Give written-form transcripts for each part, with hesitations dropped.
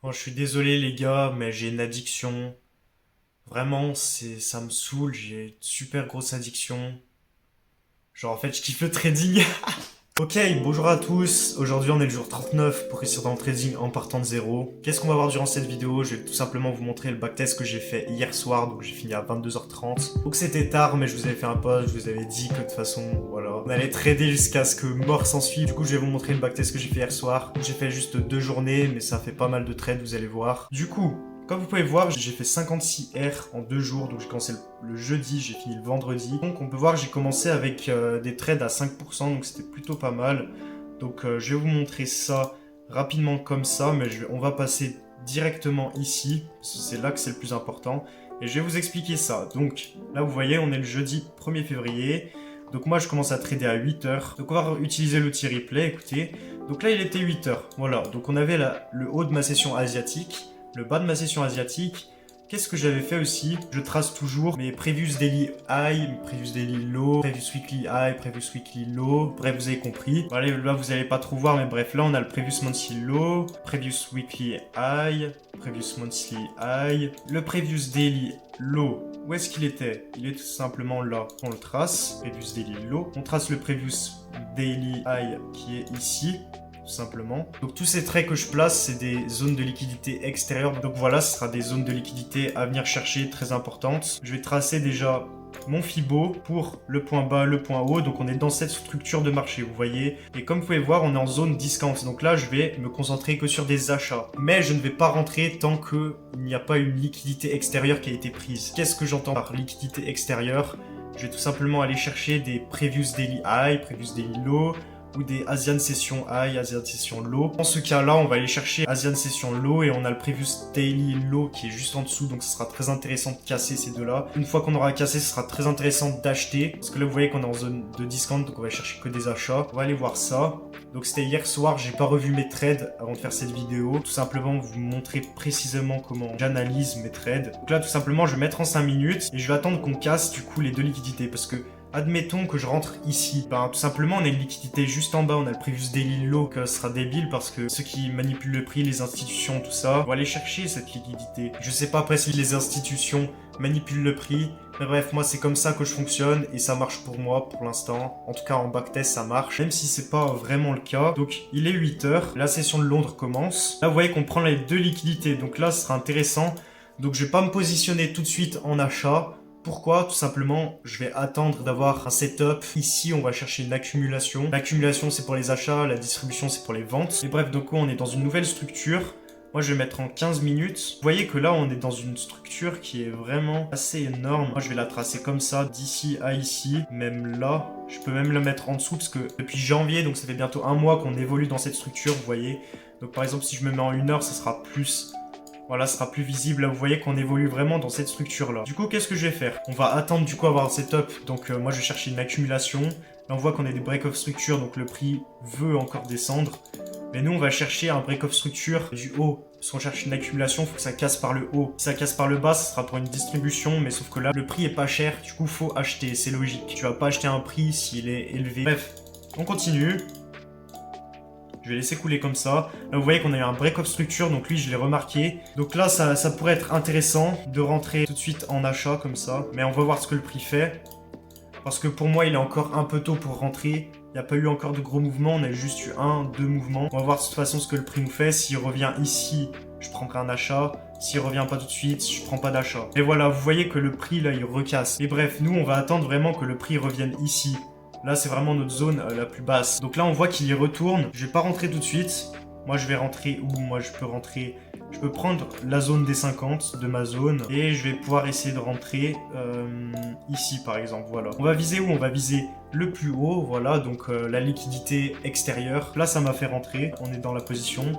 Bon, je suis désolé les gars, mais j'ai une addiction. Vraiment, ça me saoule, j'ai une super grosse addiction. Genre en fait, je kiffe le trading. Ok, bonjour à tous. Aujourd'hui, on est le jour 39 pour réussir dans le trading en partant de zéro. Qu'est-ce qu'on va voir durant cette vidéo? Je vais tout simplement vous montrer le backtest que j'ai fait hier soir, donc j'ai fini à 22h30. Donc c'était tard, mais je vous avais fait un post, je vous avais dit que de toute façon, voilà, on allait trader jusqu'à ce que mort s'ensuive. Du coup, je vais vous montrer le backtest que j'ai fait hier soir. J'ai fait juste 2 journées, mais ça fait pas mal de trades, vous allez voir. Du coup, comme vous pouvez voir, j'ai fait 56 R en 2 jours, donc j'ai commencé le jeudi, j'ai fini le vendredi. Donc on peut voir que j'ai commencé avec des trades à 5%, donc c'était plutôt pas mal. Donc je vais vous montrer ça rapidement comme ça, mais on va passer directement ici, parce que c'est là que c'est le plus important. Et je vais vous expliquer ça. Donc là vous voyez, on est le jeudi 1er février. Donc moi je commence à trader à 8h. Donc on va utiliser l'outil replay, écoutez. Donc là il était 8h, voilà. Donc on avait le haut de ma session asiatique, le bas de ma session asiatique. Qu'est-ce que j'avais fait aussi? Je trace toujours mes previous daily high, previous daily low, previous weekly high, previous weekly low. Bref, vous avez compris. Bon, allez, là, vous allez pas trop voir, mais bref, là, on a le previous monthly low, previous weekly high, previous monthly high, le previous daily low. Où est-ce qu'il était? Il est tout simplement là. On le trace, previous daily low. On trace le previous daily high qui est ici, tout simplement. Donc tous ces traits que je place, c'est des zones de liquidité extérieures. Donc voilà, ce sera des zones de liquidité à venir chercher, très importantes. Je vais tracer déjà mon Fibo pour le point bas, le point haut. Donc on est dans cette structure de marché, vous voyez. Et comme vous pouvez voir, on est en zone discount. Donc là, je vais me concentrer que sur des achats. Mais je ne vais pas rentrer tant qu'il n'y a pas une liquidité extérieure qui a été prise. Qu'est-ce que j'entends par liquidité extérieure? Je vais tout simplement aller chercher des previous daily high, previous daily low, ou des Asian Session High, Asian Session Low. Dans ce cas-là, on va aller chercher Asian Session Low et on a le Previous Daily Low qui est juste en dessous, donc ce sera très intéressant de casser ces deux-là. Une fois qu'on aura cassé, ce sera très intéressant d'acheter, parce que là, vous voyez qu'on est en zone de discount, donc on va chercher que des achats. On va aller voir ça. Donc c'était hier soir, j'ai pas revu mes trades avant de faire cette vidéo. Tout simplement vous montrer précisément comment j'analyse mes trades. Donc là, tout simplement, je vais mettre en 5 minutes et je vais attendre qu'on casse du coup les deux liquidités, parce que admettons que je rentre ici. Ben, tout simplement, on a une liquidité juste en bas. On a le previous daily low que ce sera débile parce que ceux qui manipulent le prix, les institutions, tout ça, vont aller chercher cette liquidité. Je sais pas après si les institutions manipulent le prix. Mais bref, moi, c'est comme ça que je fonctionne et ça marche pour moi pour l'instant. En tout cas, en backtest, ça marche. Même si c'est pas vraiment le cas. Donc, il est 8h. La session de Londres commence. Là, vous voyez qu'on prend les deux liquidités. Donc là, ce sera intéressant. Donc, je vais pas me positionner tout de suite en achat. Pourquoi? Tout simplement, je vais attendre d'avoir un setup. Ici, on va chercher une accumulation. L'accumulation, c'est pour les achats, la distribution, c'est pour les ventes. Et bref, donc on est dans une nouvelle structure. Moi, je vais mettre en 15 minutes. Vous voyez que là, on est dans une structure qui est vraiment assez énorme. Moi, je vais la tracer comme ça, d'ici à ici. Même là, je peux même la mettre en dessous parce que depuis janvier, donc ça fait bientôt un mois qu'on évolue dans cette structure, vous voyez. Donc par exemple, si je me mets en 1 heure, ça sera plus... Voilà, ce sera plus visible. Là, vous voyez qu'on évolue vraiment dans cette structure-là. Du coup, qu'est-ce que je vais faire? On va attendre du coup avoir un setup. Donc moi, je vais chercher une accumulation. Là, on voit qu'on a des break-off structure, donc le prix veut encore descendre. Mais nous, on va chercher un break-off structure du haut. Si on cherche une accumulation, il faut que ça casse par le haut. Si ça casse par le bas, ça sera pour une distribution. Mais sauf que là, le prix est pas cher. Du coup, faut acheter. C'est logique. Tu vas pas acheter un prix s'il est élevé. Bref, on continue. Je vais laisser couler comme ça. Là, vous voyez qu'on a eu un break-up structure, donc lui, je l'ai remarqué. Donc là, ça pourrait être intéressant de rentrer tout de suite en achat comme ça. Mais on va voir ce que le prix fait. Parce que pour moi, il est encore un peu tôt pour rentrer. Il n'y a pas eu encore de gros mouvements, on a juste eu 1, 2 mouvements. On va voir de toute façon ce que le prix nous fait. S'il revient ici, je prendrai un achat. S'il revient pas tout de suite, je prends pas d'achat. Et voilà, vous voyez que le prix, là, il recasse. Et bref, nous, on va attendre vraiment que le prix revienne ici. Là, c'est vraiment notre zone la plus basse. Donc là, on voit qu'il y retourne. Je vais pas rentrer tout de suite. Moi, je vais rentrer où? Moi, je peux rentrer... Je peux prendre la zone des 50 de ma zone. Et je vais pouvoir essayer de rentrer ici, par exemple. Voilà. On va viser où? On va viser le plus haut. Voilà, donc la liquidité extérieure. Là, ça m'a fait rentrer. On est dans la position.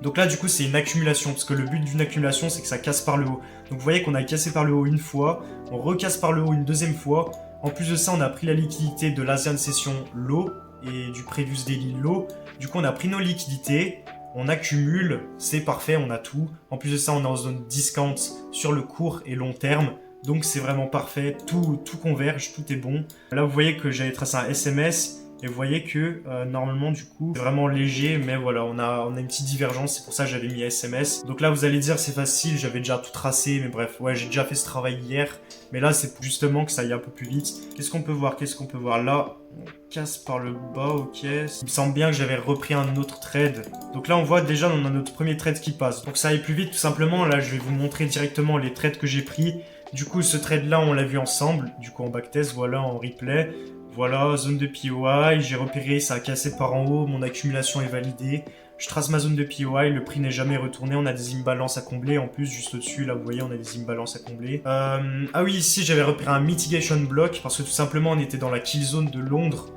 Donc là, du coup, c'est une accumulation, parce que le but d'une accumulation, c'est que ça casse par le haut. Donc vous voyez qu'on a cassé par le haut une fois, on recasse par le haut une deuxième fois. En plus de ça, on a pris la liquidité de l'Asian Session Low et du Previous Daily Low. Du coup, on a pris nos liquidités, on accumule, c'est parfait, on a tout. En plus de ça, on est en zone discount sur le court et long terme. Donc c'est vraiment parfait, tout converge, tout est bon. Là, vous voyez que j'avais tracé un SMS. Et vous voyez que normalement du coup c'est vraiment léger, mais voilà, on a une petite divergence, c'est pour ça que j'avais mis SMS. Donc là vous allez dire c'est facile, j'avais déjà tout tracé, mais bref, ouais, j'ai déjà fait ce travail hier. Mais là c'est justement que ça aille un peu plus vite. Qu'est-ce qu'on peut voir? Qu'est-ce qu'on peut voir? Là, on casse par le bas, ok. Il me semble bien que j'avais repris un autre trade. Donc là on voit déjà on a notre premier trade qui passe. Donc ça aille plus vite tout simplement, là je vais vous montrer directement les trades que j'ai pris. Du coup ce trade là on l'a vu ensemble, du coup en backtest, voilà en replay. Voilà, zone de POI, j'ai repéré, ça a cassé par en haut, mon accumulation est validée. Je trace ma zone de POI, le prix n'est jamais retourné, on a des imbalances à combler. En plus, juste au-dessus, là, vous voyez, on a des imbalances à combler. Ah oui, ici, j'avais repéré un mitigation block, parce que tout simplement, on était dans la kill zone de Londres.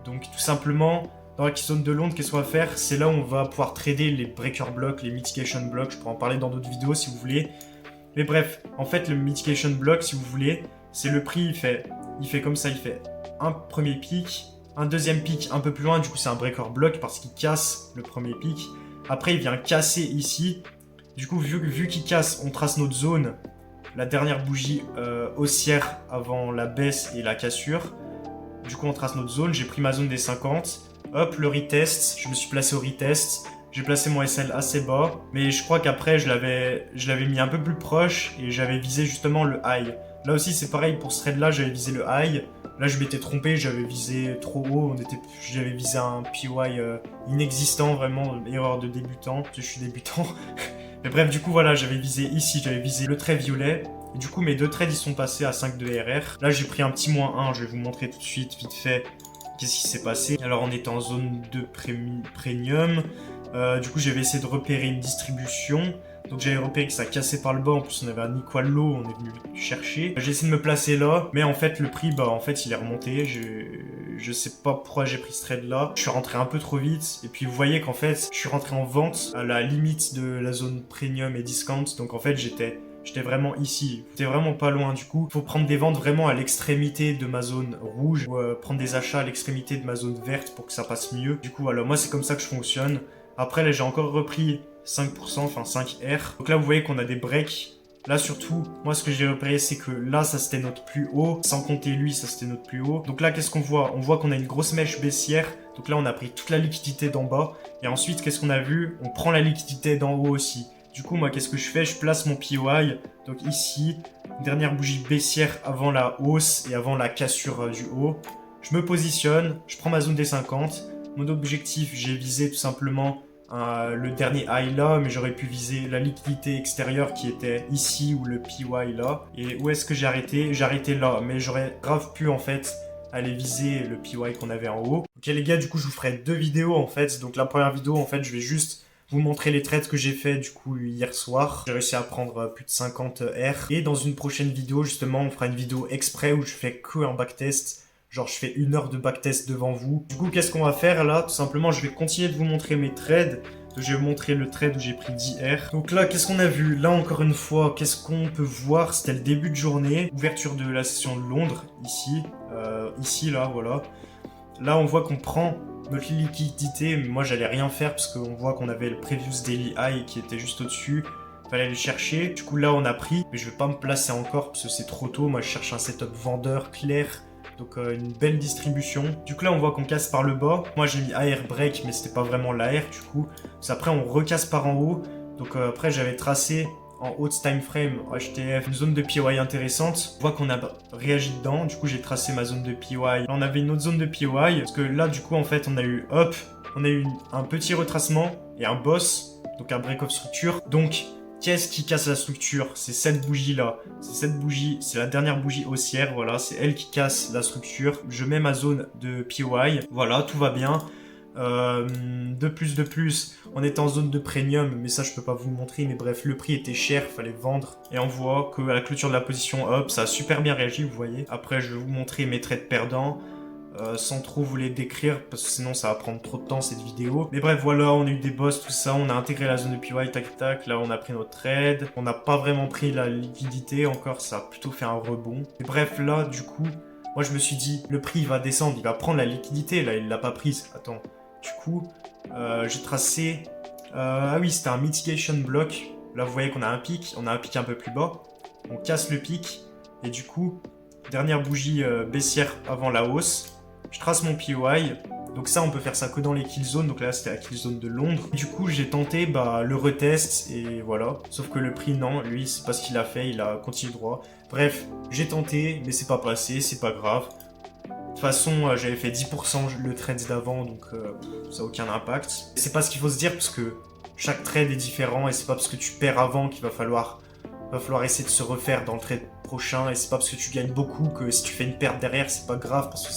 Donc, tout simplement, dans la kill zone de Londres, qu'est-ce qu'on va faire? C'est là où on va pouvoir trader les breaker blocks, les mitigation blocks. Je pourrais en parler dans d'autres vidéos si vous voulez. Mais bref, en fait, le mitigation block, si vous voulez, c'est le prix, il fait comme ça, il fait un premier pic, un deuxième pic un peu plus loin, du coup c'est un breaker block parce qu'il casse le premier pic. Après il vient casser ici, du coup vu qu'il casse, on trace notre zone, la dernière bougie haussière avant la baisse et la cassure. Du coup on trace notre zone, j'ai pris ma zone des 50, hop le retest, je me suis placé au retest. J'ai placé mon SL assez bas, mais je crois qu'après je l'avais mis un peu plus proche et j'avais visé justement le high. Là aussi c'est pareil pour ce trade là, j'avais visé le high. Là je m'étais trompé, j'avais visé trop haut, j'avais visé un PY inexistant, vraiment erreur de débutant, je suis débutant. Mais bref, du coup voilà, j'avais visé ici, j'avais visé le trait violet. Et du coup mes deux trades ils sont passés à 5 de RR. Là j'ai pris un petit -1, je vais vous montrer tout de suite vite fait qu'est-ce qui s'est passé. Alors on était en zone de premium. Du coup j'avais essayé de repérer une distribution. Donc j'avais repéré que ça cassait par le bas, en plus on avait un equal low, on est venu le chercher. J'ai essayé de me placer là, mais en fait le prix, bah en fait il est remonté. Je sais pas pourquoi j'ai pris ce trade là. Je suis rentré un peu trop vite, et puis vous voyez qu'en fait je suis rentré en vente à la limite de la zone premium et discount. Donc en fait j'étais vraiment ici, j'étais vraiment pas loin du coup. Faut prendre des ventes vraiment à l'extrémité de ma zone rouge, ou prendre des achats à l'extrémité de ma zone verte pour que ça passe mieux. Du coup voilà, moi c'est comme ça que je fonctionne. Après là j'ai encore repris 5%, enfin 5R. Donc là, vous voyez qu'on a des breaks. Là, surtout, moi, ce que j'ai repéré, c'est que là, ça, c'était notre plus haut. Sans compter lui, ça, c'était notre plus haut. Donc là, qu'est-ce qu'on voit? On voit qu'on a une grosse mèche baissière. Donc là, on a pris toute la liquidité d'en bas. Et ensuite, qu'est-ce qu'on a vu? On prend la liquidité d'en haut aussi. Du coup, moi, qu'est-ce que je fais? Je place mon POI. Donc ici, dernière bougie baissière avant la hausse et avant la cassure du haut. Je me positionne. Je prends ma zone des 50. Mon objectif, j'ai visé tout simplement le dernier high là, mais j'aurais pu viser la liquidité extérieure qui était ici ou le PY là. Et où est-ce que j'ai arrêté? J'ai arrêté là, mais j'aurais grave pu en fait aller viser le PY qu'on avait en haut. Ok les gars, du coup je vous ferai deux vidéos en fait. Donc la première vidéo en fait je vais juste vous montrer les trades que j'ai fait du coup hier soir. J'ai réussi à prendre plus de 50 R. Et dans une prochaine vidéo justement on fera une vidéo exprès où je fais que un backtest. Genre, je fais 1 heure de backtest devant vous. Du coup, qu'est-ce qu'on va faire là? Tout simplement, je vais continuer de vous montrer mes trades. Donc, je vais vous montrer le trade où j'ai pris 10 R. Donc là, qu'est-ce qu'on a vu? Là, encore une fois, qu'est-ce qu'on peut voir? C'était le début de journée. Ouverture de la session de Londres, ici. Ici, là, voilà. Là, on voit qu'on prend notre liquidité. Mais moi, j'allais rien faire parce qu'on voit qu'on avait le Previous Daily High qui était juste au-dessus. Fallait le chercher. Du coup, là, on a pris. Mais je vais pas me placer encore parce que c'est trop tôt. Moi, je cherche un setup vendeur clair. Donc une belle distribution. Du coup là on voit qu'on casse par le bas. Moi j'ai mis AR break mais c'était pas vraiment l'AR du coup. Après on recasse par en haut. Donc après j'avais tracé en haut de time frame HTF une zone de POI intéressante. On voit qu'on a réagi dedans. Du coup j'ai tracé ma zone de POI. Là on avait une autre zone de POI. Parce que là du coup en fait on a eu hop. On a eu un petit retracement et un boss. Donc un break of structure. Donc qu'est-ce qui casse la structure? C'est cette bougie-là. C'est cette bougie, c'est la dernière bougie haussière, voilà, c'est elle qui casse la structure. Je mets ma zone de POI, voilà, tout va bien. De plus, on est en zone de premium, mais ça je peux pas vous le montrer, mais bref, le prix était cher, fallait vendre. Et on voit qu'à la clôture de la position, hop, ça a super bien réagi, vous voyez. Après, je vais vous montrer mes trades perdants. Sans trop vous les décrire parce que sinon ça va prendre trop de temps cette vidéo. Mais bref voilà, on a eu des boss, tout ça, on a intégré la zone de PY, tac tac, là on a pris notre trade, on n'a pas vraiment pris la liquidité encore, ça a plutôt fait un rebond. Et bref là du coup, moi je me suis dit, le prix il va descendre, il va prendre la liquidité, là il l'a pas prise, attends. Du coup, j'ai tracé, ah oui c'était un mitigation block, là vous voyez qu'on a un pic, on a un pic un peu plus bas, on casse le pic, et du coup, dernière bougie baissière avant la hausse. je trace mon POI. Donc ça, on peut faire ça que dans les kill zones. Donc là, c'était la kill zone de Londres. Du coup, j'ai tenté le retest et voilà. Sauf que le prix, non. Lui, c'est pas ce qu'il a fait. Il a continué droit. Bref, j'ai tenté, mais c'est pas passé. C'est pas grave. De toute façon, j'avais fait 10% le trade d'avant. Donc ça n'a aucun impact. C'est pas ce qu'il faut se dire parce que chaque trade est différent. Et c'est pas parce que tu perds avant qu'il va falloir essayer de se refaire dans le trade prochain. Et c'est pas parce que tu gagnes beaucoup que si tu fais une perte derrière, c'est pas grave parce que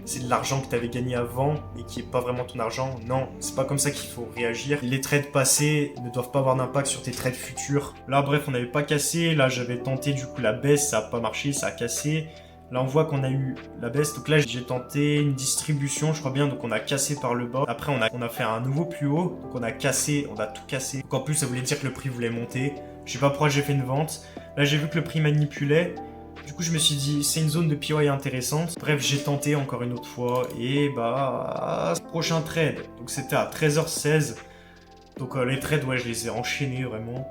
c'est de l'argent que tu avais gagné avant et qui est pas vraiment ton argent. Non, c'est pas comme ça qu'il faut réagir. Les trades passés ne doivent pas avoir d'impact sur tes trades futurs. Là, bref, on n'avait pas cassé. Là, j'avais tenté du coup la baisse, ça a pas marché, ça a cassé. Là, on voit qu'on a eu la baisse. Donc là, j'ai tenté une distribution, je crois bien. Donc on a cassé par le bas. Après, on a fait un nouveau plus haut. Donc on a cassé, on a tout cassé. Donc en plus, ça voulait dire que le prix voulait monter. Je sais pas pourquoi j'ai fait une vente. Là, j'ai vu que le prix manipulait. Du coup, je me suis dit, c'est une zone de POI intéressante. Bref, j'ai tenté encore une autre fois. Et prochain trade. Donc c'était à 13h16. Donc les trades, ouais, je les ai enchaînés vraiment.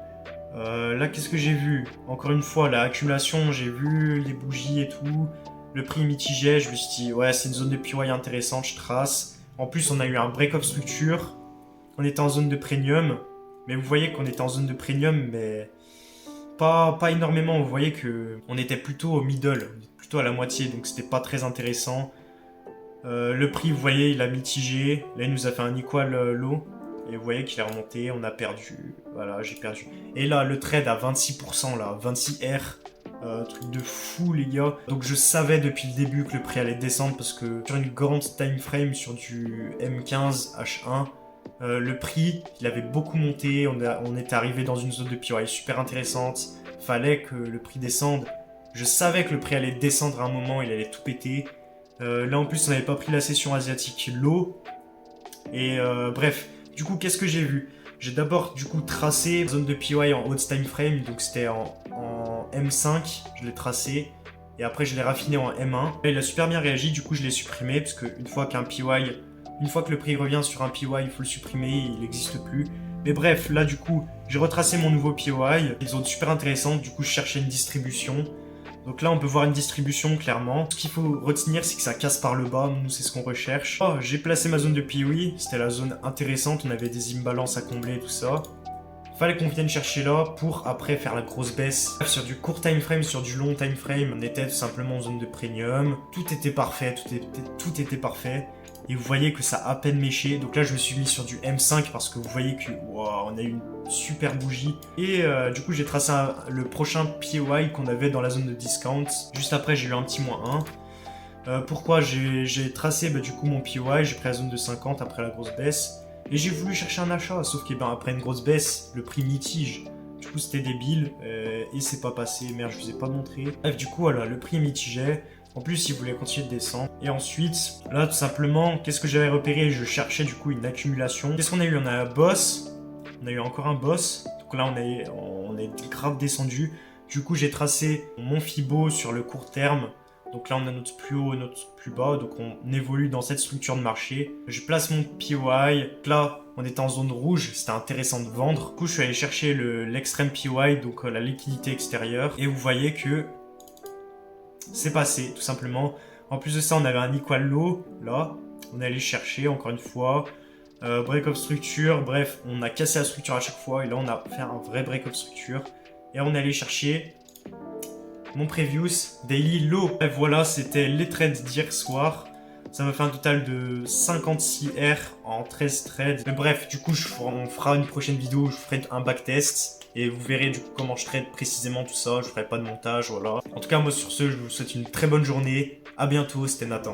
Là, qu'est-ce que j'ai vu? Encore une fois, la accumulation, j'ai vu les bougies et tout. Le prix mitigé, je me suis dit, ouais, c'est une zone de POI intéressante, je trace. En plus, on a eu un break-up structure. On était en zone de premium. Mais vous voyez qu'on était en zone de premium, mais pas énormément. Vous voyez qu'on était plutôt au middle, plutôt à la moitié, donc c'était pas très intéressant. Le prix, vous voyez, il a mitigé. Là, il nous a fait un equal low. Et vous voyez qu'il est remonté, on a perdu. Voilà, j'ai perdu. Et là, le trade à 26%, là, 26R. Truc de fou, les gars. Donc, je savais depuis le début que le prix allait descendre parce que sur une grande time frame, sur du M15 H1, le prix, il avait beaucoup monté. On était arrivé dans une zone de POI super intéressante. Fallait que le prix descende. Je savais que le prix allait descendre à un moment, il allait tout péter. Là, en plus, on n'avait pas pris la session asiatique low. Et bref. Du coup, qu'est-ce que j'ai vu? J'ai d'abord, du coup, tracé la zone de POI en haute time frame, donc c'était en M5, je l'ai tracé, et après je l'ai raffiné en M1. Là, il a super bien réagi, du coup je l'ai supprimé, parce qu'une fois une fois que le prix revient sur un POI, il faut le supprimer, il n'existe plus. Mais bref, là du coup, j'ai retracé mon nouveau POI, une zone super intéressante, du coup je cherchais une distribution. Donc là, on peut voir une distribution, clairement. Ce qu'il faut retenir, c'est que ça casse par le bas. Nous, c'est ce qu'on recherche. Oh, j'ai placé ma zone de POI. C'était la zone intéressante. On avait des imbalances à combler, tout ça. Fallait qu'on vienne chercher là pour après faire la grosse baisse. Sur du court time frame, sur du long time frame, on était tout simplement en zone de premium. Tout était parfait, tout était parfait. Et vous voyez que ça a à peine méché. Donc là, je me suis mis sur du M5 parce que vous voyez que wow, on a eu une super bougie. Et du coup, j'ai tracé le prochain POI qu'on avait dans la zone de discount. Juste après, j'ai eu un petit -1. Pourquoi j'ai tracé du coup mon POI, j'ai pris la zone de 50 après la grosse baisse. Et j'ai voulu chercher un achat, sauf qu'après une grosse baisse, le prix mitige. Du coup, c'était débile et c'est pas passé. Merde, je vous ai pas montré. Bref, du coup, voilà, le prix mitigé. En plus, il voulait continuer de descendre. Et ensuite, là, tout simplement, qu'est-ce que j'avais repéré? Je cherchais du coup une accumulation. Qu'est-ce qu'on a eu? On a un boss. On a eu encore un boss. Donc là, on est grave descendu. Du coup, j'ai tracé mon Fibo sur le court terme. Donc là, on a notre plus haut, notre plus bas. Donc on évolue dans cette structure de marché. Je place mon POI. Là, on était en zone rouge. C'était intéressant de vendre. Du coup, je suis allé chercher l'extrême POI, donc la liquidité extérieure. Et vous voyez que c'est passé, tout simplement. En plus de ça, on avait un equal low, là. On est allé chercher, encore une fois. Break-up structure, bref, on a cassé la structure à chaque fois. Et là, on a fait un vrai break-up structure. Et on est allé chercher mon previous daily low. Et voilà, c'était les trades d'hier soir. Ça m'a fait un total de 56 R en 13 trades. Mais bref, du coup, on fera une prochaine vidéo, je ferai un backtest. Et vous verrez du coup comment je trade précisément tout ça. Je ferai pas de montage, voilà. En tout cas, moi sur ce, je vous souhaite une très bonne journée. À bientôt, c'était Nathan.